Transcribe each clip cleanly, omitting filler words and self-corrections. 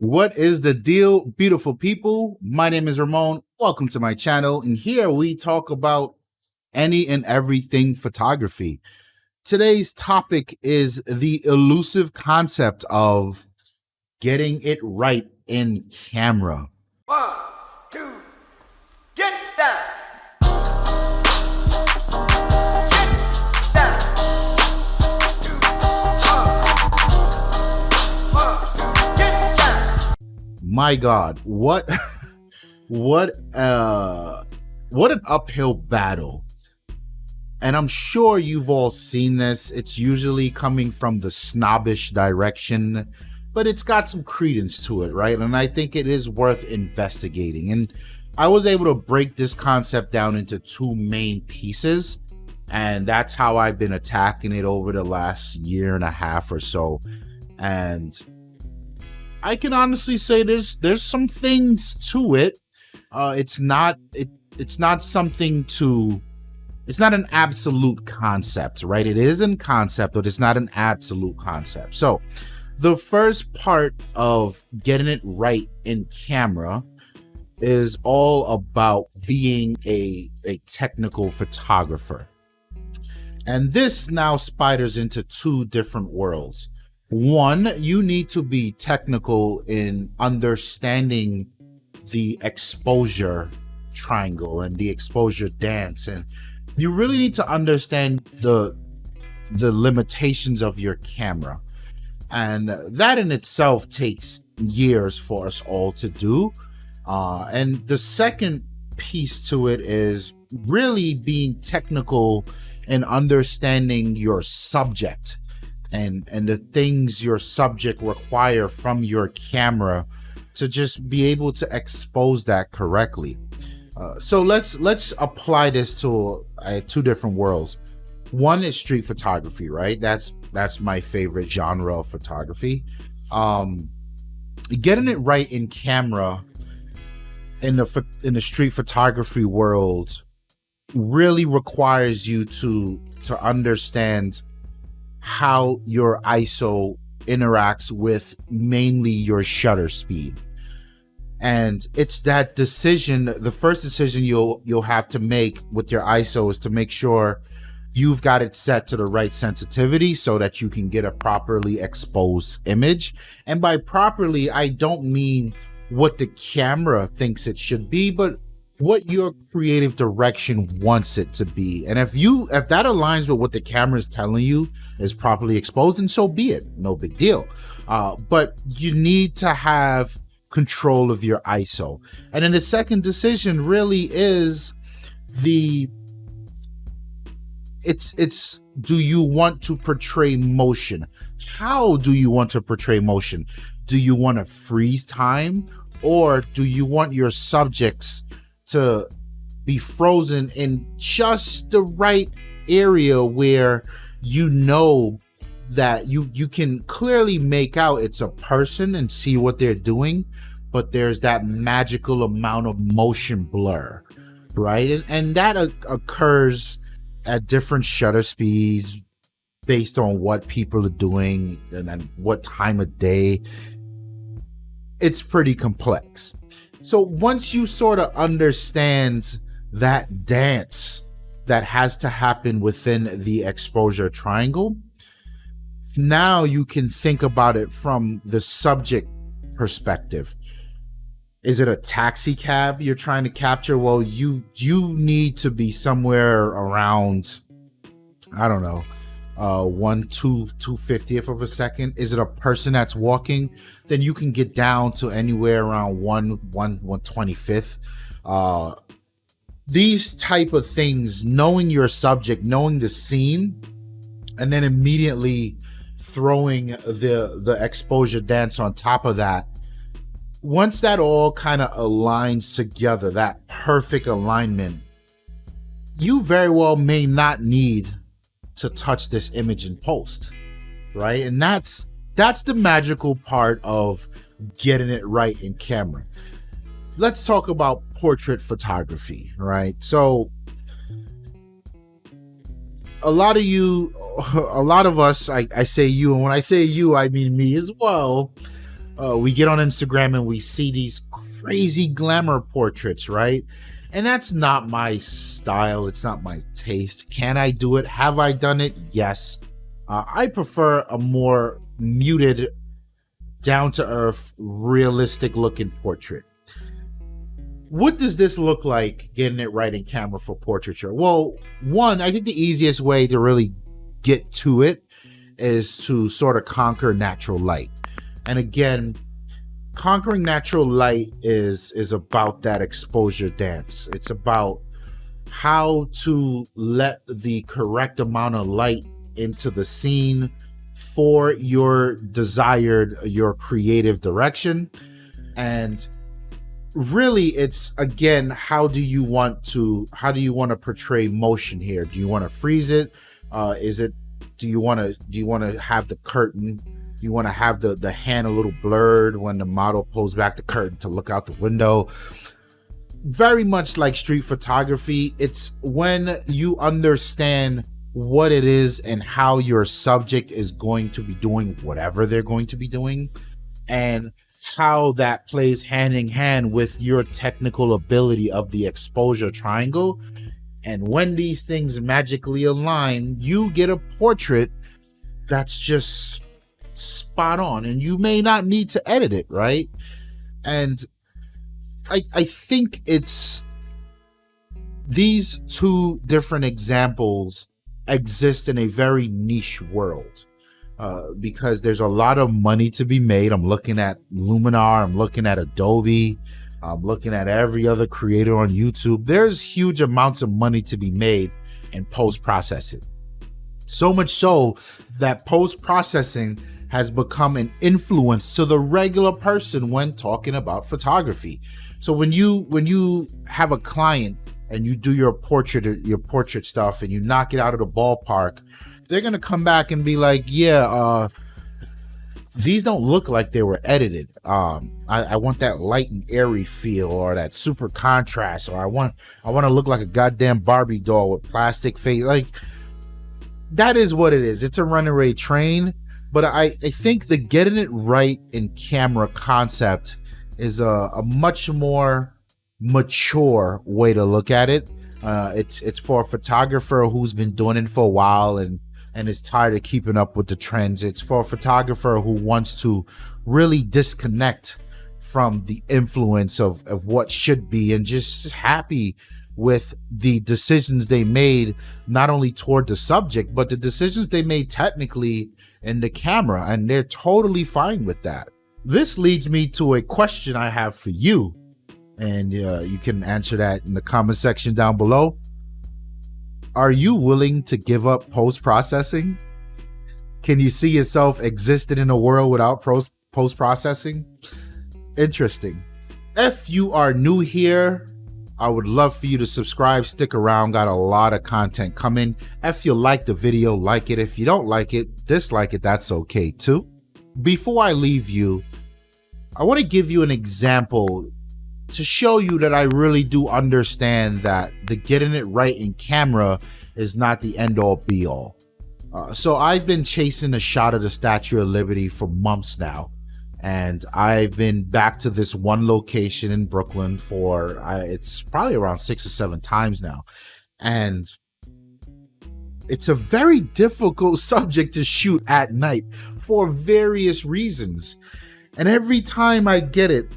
What is the deal, beautiful people? My name is Ramon. Welcome to my channel. And here we talk about any and everything photography. Today's topic is the elusive concept of getting it right in camera. 1, 2, get down. My God, what an uphill battle. And I'm sure you've all seen this. It's usually coming from the snobbish direction, but it's got some credence to it, right? And I think it is worth investigating. And I was able to break this concept down into two main pieces, and that's how I've been attacking it over the last year and a half or so. And I can honestly say there's some things to it. It's not an absolute concept, right? It is in concept, but it's not an absolute concept. So the first part of getting it right in camera is all about being a technical photographer. And this now spiders into two different worlds. One, you need to be technical in understanding the exposure triangle and the exposure dance, and you really need to understand the limitations of your camera, and that in itself takes years for us all to do. And the second piece to it is really being technical in understanding your subject and the things your subject require from your camera to just be able to expose that correctly. So let's apply this to two different worlds. One is street photography, right? That's my favorite genre of photography. Getting it right in camera in the street photography world really requires you to understand how your ISO interacts with mainly your shutter speed. And it's that decision, the first decision you'll have to make with your ISO is to make sure you've got it set to the right sensitivity so that you can get a properly exposed image. And by properly, I don't mean what the camera thinks it should be, but what your creative direction wants it to be. And if that aligns with what the camera is telling you is properly exposed, then so be it, no big deal. But you need to have control of your ISO. And then the second decision really is it's do you want to portray motion? How do you want to portray motion? Do you want to freeze time, or do you want your subjects to be frozen in just the right area where you know that you can clearly make out it's a person and see what they're doing, but there's that magical amount of motion blur, right? And that occurs at different shutter speeds based on what people are doing and what time of day. It's pretty complex. So once you sort of understand that dance that has to happen within the exposure triangle, now you can think about it from the subject perspective. Is it a taxi cab you're trying to capture? Well, you need to be somewhere around, I don't know, 2/50th of a second. Is it a person that's walking? Then you can get down to anywhere around 1/125th. These type of things, knowing your subject, knowing the scene, and then immediately throwing the exposure dance on top of that. Once that all kind of aligns together, that perfect alignment, you very well may not need to touch this image in post, right? And that's the magical part of getting it right in camera. Let's talk about portrait photography, right? So a lot of us, I say you, and when I say you, I mean me as well. we get on Instagram and we see these crazy glamour portraits, right? And that's not my style. It's not my taste. Can I do it? Have I done it? Yes. I prefer a more muted, down-to-earth, realistic-looking portrait. What does this look like getting it right in camera for portraiture? Well, one, I think the easiest way to really get to it is to sort of conquer natural light. And again, conquering natural light is about that exposure dance. It's about how to let the correct amount of light into the scene for your desired, your creative direction. And really, it's, again, how do you want to portray motion here? Do you want to freeze it? Do you want to have the curtain? Do you want to have the hand a little blurred when the model pulls back the curtain to look out the window? Very much like street photography, it's when you understand what it is and how your subject is going to be doing whatever they're going to be doing, and how that plays hand in hand with your technical ability of the exposure triangle. And when these things magically align, you get a portrait that's just spot on, and you may not need to edit it, right? And I think it's these two different examples exist in a very niche world, because there's a lot of money to be made. I'm looking at Luminar, I'm looking at Adobe, I'm looking at every other creator on YouTube. There's huge amounts of money to be made in post-processing. So much so that post-processing has become an influence to the regular person when talking about photography. So when you have a client and you do your portrait stuff and you knock it out of the ballpark, they're gonna come back and be like, yeah, these don't look like they were edited. I want that light and airy feel, or that super contrast, or I want to look like a goddamn Barbie doll with plastic face. Like, that is what it is. It's a runaway train. But I think the getting it right in camera concept is a much more mature way to look at it. It's for a photographer who's been doing it for a while and is tired of keeping up with the trends. It's for a photographer who wants to really disconnect from the influence of what should be, and just happy with the decisions they made, not only toward the subject, but the decisions they made technically in the camera, and they're totally fine with that. This leads me to a question I have for you, and you can answer that in the comment section down below. Are you willing to give up post-processing? Can you see yourself existing in a world without post-processing? Interesting. If you are new here, I would love for you to subscribe, stick around, got a lot of content coming. If you like the video, like it. If you don't like it, dislike it, that's okay too. Before I leave you, I want to give you an example to show you that I really do understand that the getting it right in camera is not the end all be all. So I've been chasing a shot of the Statue of Liberty for months now. And I've been back to this one location in Brooklyn for, it's probably around 6 or 7 times now. And it's a very difficult subject to shoot at night for various reasons. And every time I get it,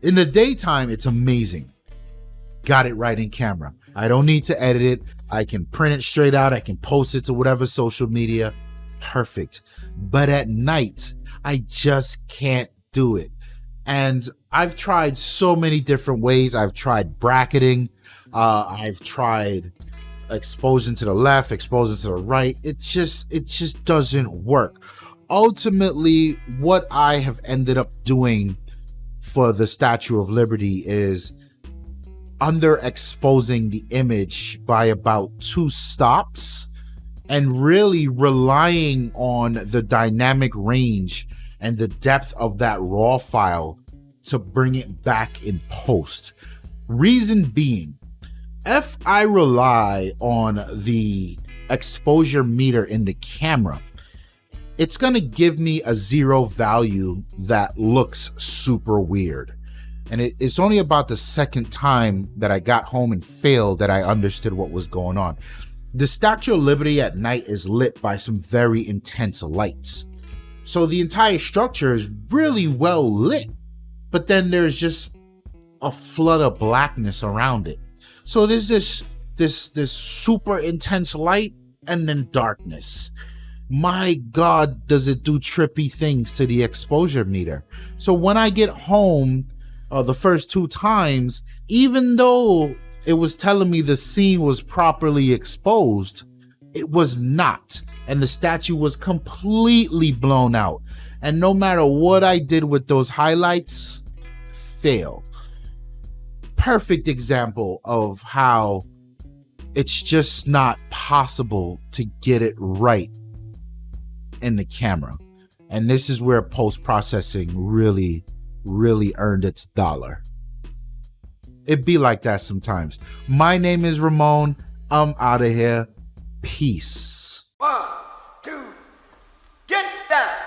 in the daytime, it's amazing. Got it right in camera. I don't need to edit it. I can print it straight out. I can post it to whatever social media. Perfect. But at night, I just can't do it. And I've tried so many different ways. I've tried bracketing. I've tried exposing to the left, exposing to the right. It just doesn't work. Ultimately, what I have ended up doing for the Statue of Liberty is underexposing the image by about 2 stops and really relying on the dynamic range and the depth of that raw file to bring it back in post. Reason being, if I rely on the exposure meter in the camera, it's going to give me a 0 value that looks super weird. And it's only about the second time that I got home and failed that I understood what was going on. The Statue of Liberty at night is lit by some very intense lights. So the entire structure is really well lit, but then there's just a flood of blackness around it. So there's this super intense light and then darkness. My God, does it do trippy things to the exposure meter. So when I get home, the first 2 times, even though it was telling me the scene was properly exposed, it was not. And the statue was completely blown out. And no matter what I did with those highlights, failed. Perfect example of how it's just not possible to get it right in the camera. And this is where post-processing really earned its dollar. It be like that sometimes. My name is Ramon. I'm out of here. Peace. 1, 2, get down.